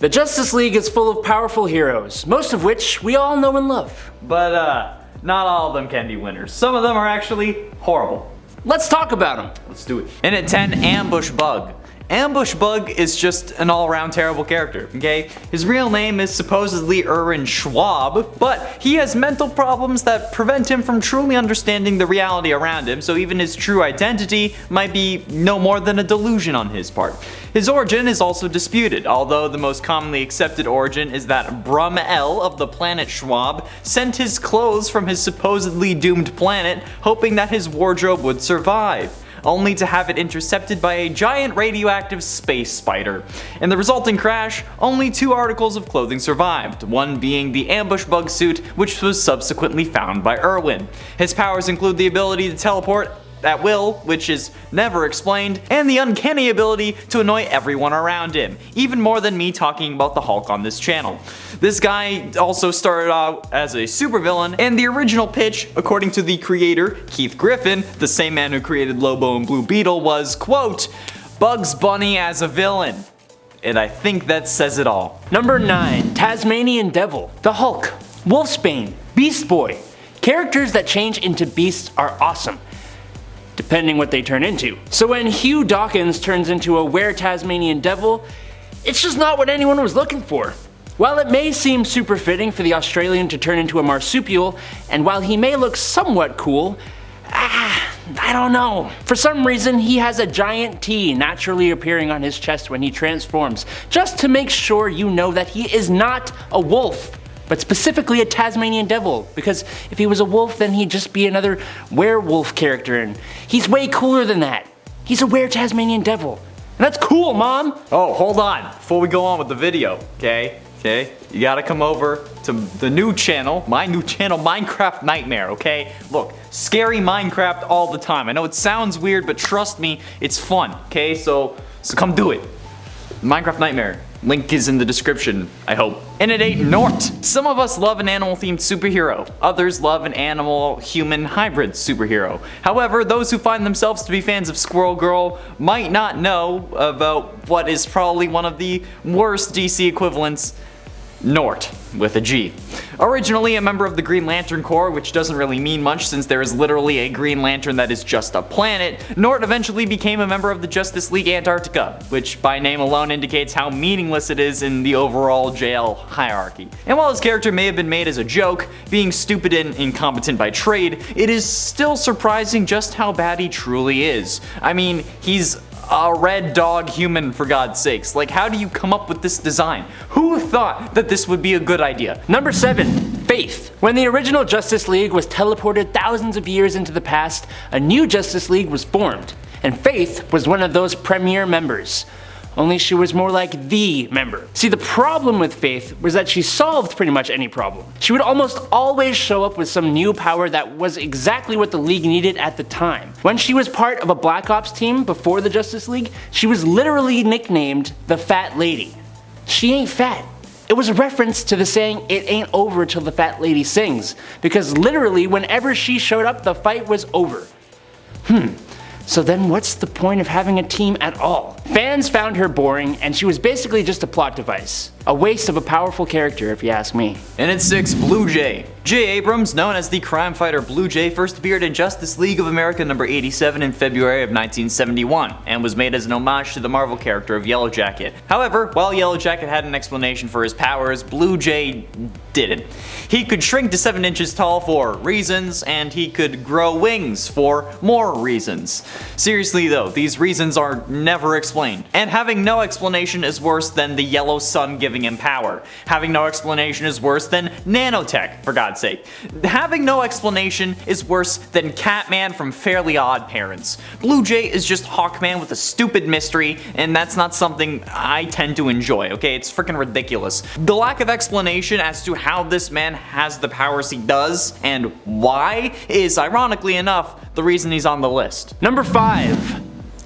The Justice League is full of powerful heroes, most of which we all know and love. But not all of them can be winners. Some of them are actually horrible. Let's talk about them. Let's do it. And at 10, Ambush Bug. Ambush Bug is just an all-around terrible character, okay? His real name is supposedly Erwin Schwab, but he has mental problems that prevent him from truly understanding the reality around him, so even his true identity might be no more than a delusion on his part. His origin is also disputed, although the most commonly accepted origin is that Brum-El of the planet Schwab sent his clothes from his supposedly doomed planet, hoping that his wardrobe would survive, only to have it intercepted by a giant radioactive space spider. In the resulting crash, only 2 articles of clothing survived, one being the ambush bug suit, which was subsequently found by Erwin. His powers include the ability to teleport at will, which is never explained, and the uncanny ability to annoy everyone around him, even more than me talking about the Hulk on this channel. This guy also started out as a supervillain, and the original pitch, according to the creator, Keith Griffin, the same man who created Lobo and Blue Beetle, was, quote, Bugs Bunny as a villain. And I think that says it all. Number 9, Tasmanian Devil, the Hulk, Wolfsbane, Beast Boy. Characters that change into beasts are awesome, depending what they turn into. So when Hugh Dawkins turns into a were-Tasmanian Devil, it's just not what anyone was looking for. While it may seem super fitting for the Australian to turn into a marsupial, and while he may look somewhat cool, I don't know. For some reason, he has a giant T naturally appearing on his chest when he transforms, just to make sure you know that he is not a wolf, but specifically a Tasmanian Devil, because if he was a wolf, then he'd just be another werewolf character, and he's way cooler than that. He's a were-Tasmanian Devil, and that's cool, Mom! Oh, hold on, before we go on with the video, okay? You gotta come over to the new channel, my new channel, Minecraft Nightmare, okay? Look, scary Minecraft all the time. I know it sounds weird, but trust me, it's fun, okay? So come do it. Minecraft Nightmare. Link is in the description, I hope. And at 8, Nort. Some of us love an animal-themed superhero. Others love an animal-human hybrid superhero. However, those who find themselves to be fans of Squirrel Girl might not know about what is probably one of the worst DC equivalents, Nort, with a G. Originally a member of the Green Lantern Corps, which doesn't really mean much since there is literally a Green Lantern that is just a planet, Nort eventually became a member of the Justice League Antarctica, which by name alone indicates how meaningless it is in the overall JL hierarchy. And while his character may have been made as a joke, being stupid and incompetent by trade, it is still surprising just how bad he truly is. I mean, he's a red dog human, for God's sakes. Like, how do you come up with this design? Who thought that this would be a good idea? Number 7, Faith. When the original Justice League was teleported thousands of years into the past, a new Justice League was formed, and Faith was one of those premier members. Only she was more like the member. See, the problem with Faith was that she solved pretty much any problem. She would almost always show up with some new power that was exactly what the League needed at the time. When she was part of a Black Ops team before the Justice League, she was literally nicknamed the Fat Lady. She ain't fat. It was a reference to the saying, "It ain't over till the fat lady sings," because literally whenever she showed up, the fight was over. So then what's the point of having a team at all? Fans found her boring, and she was basically just a plot device. A waste of a powerful character, if you ask me. And at 6, Blue Jay. Jay Abrams, known as the crime fighter Blue Jay, first appeared in Justice League of America number 87 in February of 1971, and was made as an homage to the Marvel character of Yellow Jacket. However, while Yellow Jacket had an explanation for his powers, Blue Jay didn't. He could shrink to 7 inches tall for reasons, and he could grow wings for more reasons. Seriously though, these reasons are never explained. And having no explanation is worse than the yellow sun giving him power. Having no explanation is worse than nanotech, for God's sake. Having no explanation is worse than Catman from Fairly Odd Parents. Blue Jay is just Hawkman with a stupid mystery, and that's not something I tend to enjoy, okay? It's freaking ridiculous. The lack of explanation as to how this man has the powers he does, and why, is ironically enough the reason he's on the list. Number 5,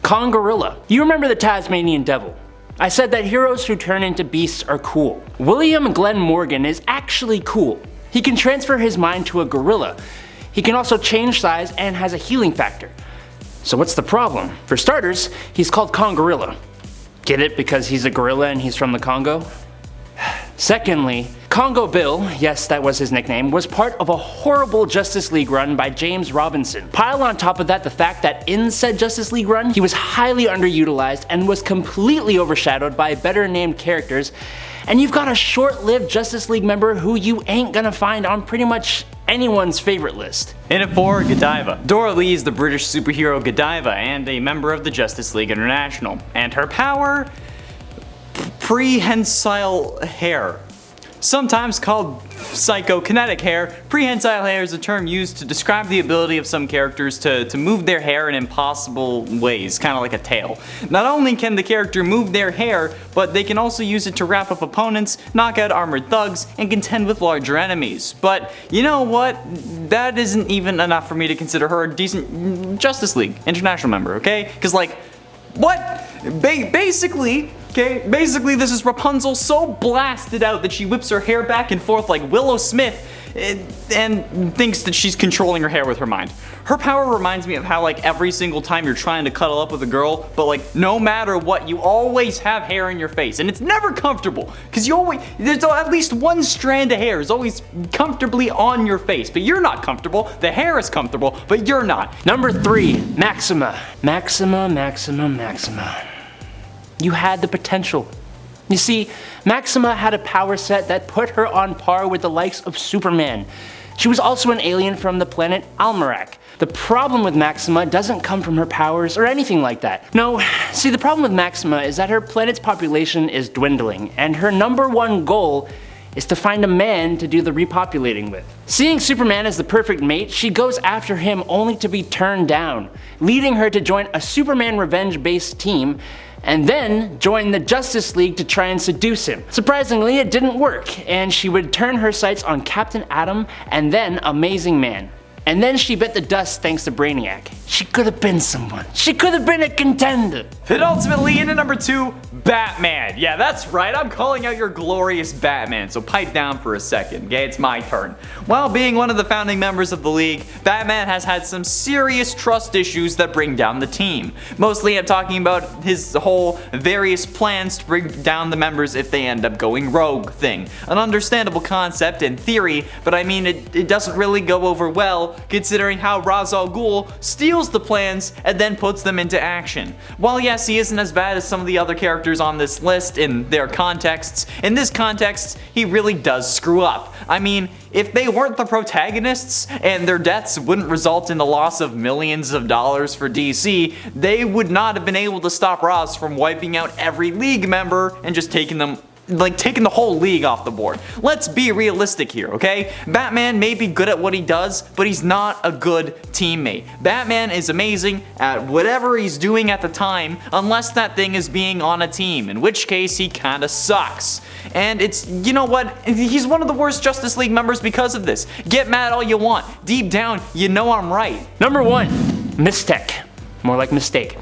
Congorilla. You remember the Tasmanian Devil. I said that heroes who turn into beasts are cool. William Glenn Morgan is actually cool. He can transfer his mind to a gorilla. He can also change size and has a healing factor. So what's the problem? For starters, he's called Congorilla. Get it because he's a gorilla and he's from the Congo? Secondly, Congo Bill, yes that was his nickname, was part of a horrible Justice League run by James Robinson. Pile on top of that the fact that in said Justice League run, he was highly underutilized and was completely overshadowed by better named characters, and you've got a short-lived Justice League member who you ain't gonna find on pretty much anyone's favorite list. In at 4, Godiva. Dora Lee is the British superhero Godiva and a member of the Justice League International. And her power? Prehensile hair. Sometimes called psychokinetic hair, prehensile hair is a term used to describe the ability of some characters to move their hair in impossible ways, kind of like a tail. Not only can the character move their hair, but they can also use it to wrap up opponents, knock out armored thugs, and contend with larger enemies. But you know what? That isn't even enough for me to consider her a decent Justice League International member, okay? Because like, what? Basically, this is Rapunzel so blasted out that she whips her hair back and forth like Willow Smith and thinks that she's controlling her hair with her mind. Her power reminds me of how like every single time you're trying to cuddle up with a girl, but like no matter what, you always have hair in your face and it's never comfortable because there's at least one strand of hair is always comfortably on your face, but you're not comfortable. The hair is comfortable, but you're not. Number 3, Maxima. Maxima. You had the potential. You see, Maxima had a power set that put her on par with the likes of Superman. She was also an alien from the planet Almerac. The problem with Maxima doesn't come from her powers or anything like that. No, see the problem with Maxima is that her planet's population is dwindling, and her #1 goal is to find a man to do the repopulating with. Seeing Superman as the perfect mate, she goes after him only to be turned down, leading her to join a Superman revenge-based team and then join the Justice League to try and seduce him. Surprisingly, it didn't work, and she would turn her sights on Captain Atom and then Amazing Man. And then she bit the dust thanks to Brainiac. She could have been someone. She could have been a contender. And ultimately, in at number 2, Batman. Yeah, that's right, I'm calling out your glorious Batman, so pipe down for a second, okay? It's my turn. While being one of the founding members of the league, Batman has had some serious trust issues that bring down the team. Mostly I'm talking about his whole various plans to bring down the members if they end up going rogue thing. An understandable concept in theory, but I mean it doesn't really go over well considering how Ra's al Ghul steals the plans and then puts them into action. While yes, he isn't as bad as some of the other characters on this list in their contexts, in this context, he really does screw up. I mean, if they weren't the protagonists and their deaths wouldn't result in the loss of millions of dollars for DC, they would not have been able to stop Ra's from wiping out every league member and just taking the whole league off the board. Let's be realistic here, okay? Batman may be good at what he does, but he's not a good teammate. Batman is amazing at whatever he's doing at the time, unless that thing is being on a team, in which case he kinda sucks. And you know what? He's one of the worst Justice League members because of this. Get mad all you want. Deep down, you know I'm right. Number 1, Mystek. More like mistake.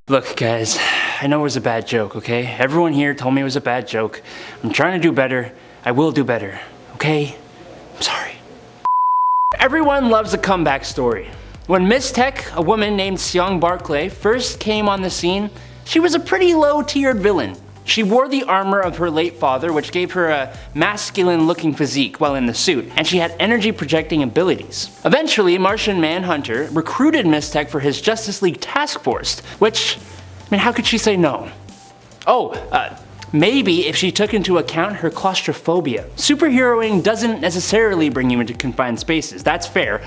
Look guys, I know it was a bad joke, okay? Everyone here told me it was a bad joke. I'm trying to do better. I will do better, okay? I'm sorry. Everyone loves a comeback story. When Mystek, a woman named Seong Barclay, first came on the scene, she was a pretty low-tiered villain. She wore the armor of her late father, which gave her a masculine-looking physique while in the suit, and she had energy-projecting abilities. Eventually, Martian Manhunter recruited Mystek for his Justice League task force, which, I mean, how could she say no? Maybe if she took into account her claustrophobia. Superheroing doesn't necessarily bring you into confined spaces, that's fair.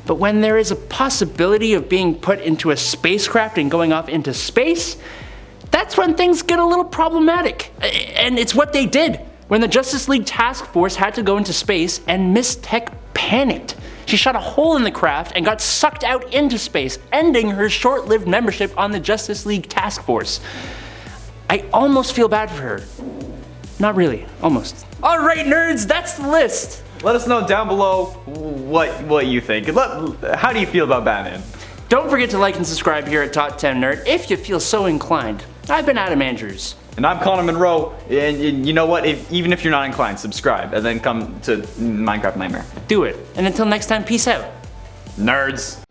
But when there is a possibility of being put into a spacecraft and going off into space, that's when things get a little problematic. And it's what they did when the Justice League task force had to go into space and Mystek panicked. She shot a hole in the craft and got sucked out into space, ending her short-lived membership on the Justice League task force. I almost feel bad for her. Not really, almost. Alright nerds, that's the list. Let us know down below what you think. How do you feel about Batman? Don't forget to like and subscribe here at Top 10 Nerd if you feel so inclined. I've been Adam Andrews. And I'm Connor Monroe, and you know what, even if you're not inclined, subscribe, and then come to Minecraft Nightmare. Do it. And until next time, peace out. Nerds.